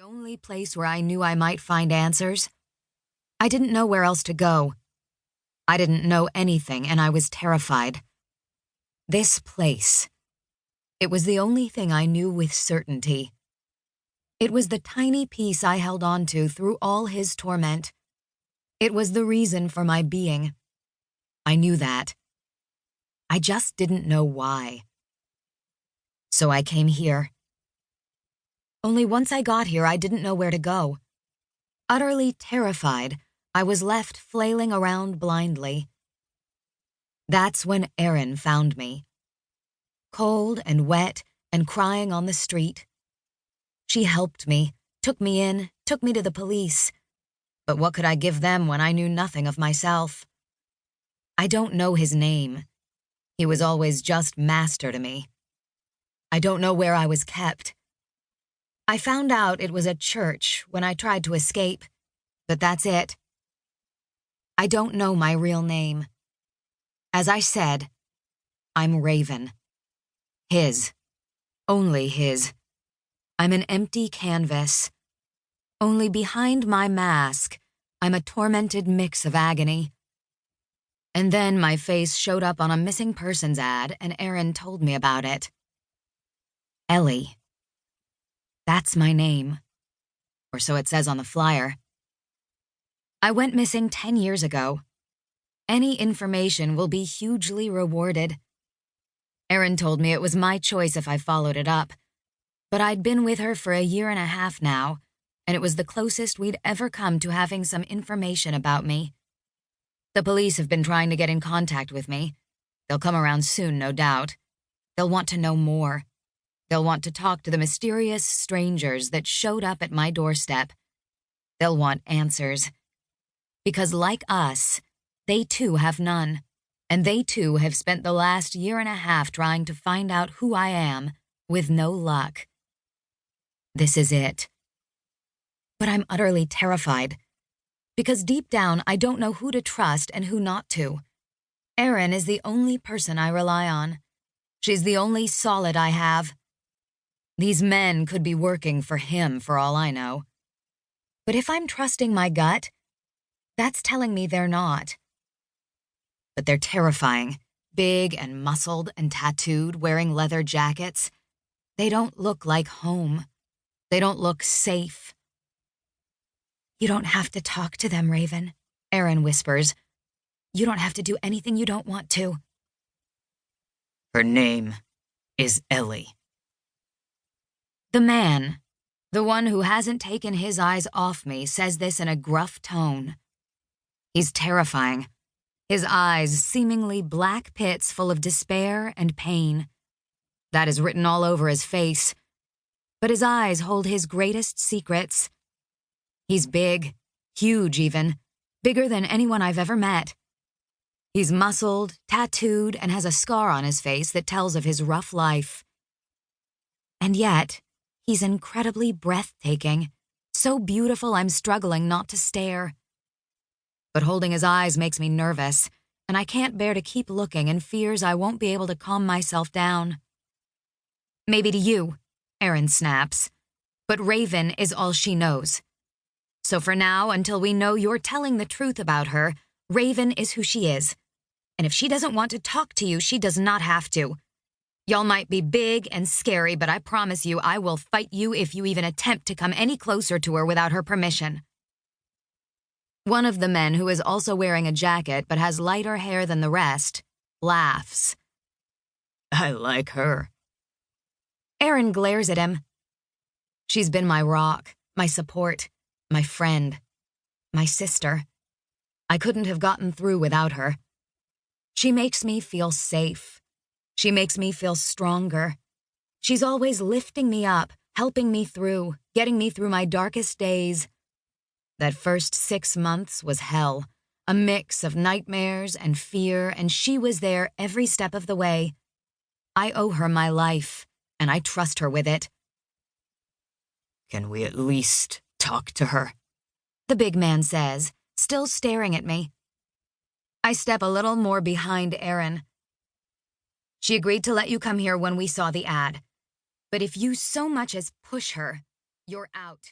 only place where I knew I might find answers. I didn't know where else to go. I didn't know anything, and I was terrified. This place. It was the only thing I knew with certainty. It was the tiny piece I held on to through all his torment. It was the reason for my being. I knew that. I just didn't know why. So I came here. Only once I got here, I didn't know where to go. Utterly terrified, I was left flailing around blindly. That's when Erin found me. Cold and wet and crying on the street. She helped me, took me in, took me to the police. But what could I give them when I knew nothing of myself? I don't know his name. He was always just master to me. I don't know where I was kept. I found out it was a church when I tried to escape, but that's it. I don't know my real name. As I said, I'm Raven. His. Only his. I'm an empty canvas. Only behind my mask, I'm a tormented mix of agony. And then my face showed up on a missing persons ad, and Erin told me about it. Ellie. That's my name. Or so it says on the flyer. I went missing 10 years ago. Any information will be hugely rewarded. Erin told me it was my choice if I followed it up, but I'd been with her for 1.5 years now, and it was the closest we'd ever come to having some information about me. The police have been trying to get in contact with me. They'll come around soon, no doubt. They'll want to know more. They'll want to talk to the mysterious strangers that showed up at my doorstep. They'll want answers. Because like us, they too have none. And they too have spent the last 1.5 years trying to find out who I am, with no luck. This is it. But I'm utterly terrified. Because deep down, I don't know who to trust and who not to. Erin is the only person I rely on. She's the only solid I have. These men could be working for him for all I know. But if I'm trusting my gut, that's telling me they're not. But they're terrifying, big and muscled and tattooed, wearing leather jackets. They don't look like home. They don't look safe. You don't have to talk to them, Raven, Erin whispers. You don't have to do anything you don't want to. Her name is Ellie. The man, the one who hasn't taken his eyes off me, says this in a gruff tone. He's terrifying. His eyes seemingly black pits full of despair and pain. That is written all over his face. But his eyes hold his greatest secrets. He's big, huge even, bigger than anyone I've ever met. He's muscled, tattooed, and has a scar on his face that tells of his rough life. And yet, he's incredibly breathtaking, so beautiful I'm struggling not to stare. But holding his eyes makes me nervous, and I can't bear to keep looking and fears I won't be able to calm myself down. Maybe to you, Erin snaps, but Raven is all she knows. So for now, until we know you're telling the truth about her, Raven is who she is. And if she doesn't want to talk to you, she does not have to. Y'all might be big and scary, but I promise you I will fight you if you even attempt to come any closer to her without her permission. One of the men, who is also wearing a jacket but has lighter hair than the rest, laughs. I like her. Erin glares at him. She's been my rock, my support, my friend, my sister. I couldn't have gotten through without her. She makes me feel safe. She makes me feel stronger. She's always lifting me up, helping me through, getting me through my darkest days. That first 6 months was hell, a mix of nightmares and fear, and she was there every step of the way. I owe her my life, and I trust her with it. Can we at least talk to her? The big man says, still staring at me. I step a little more behind Erin. She agreed to let you come here when we saw the ad. But if you so much as push her, you're out.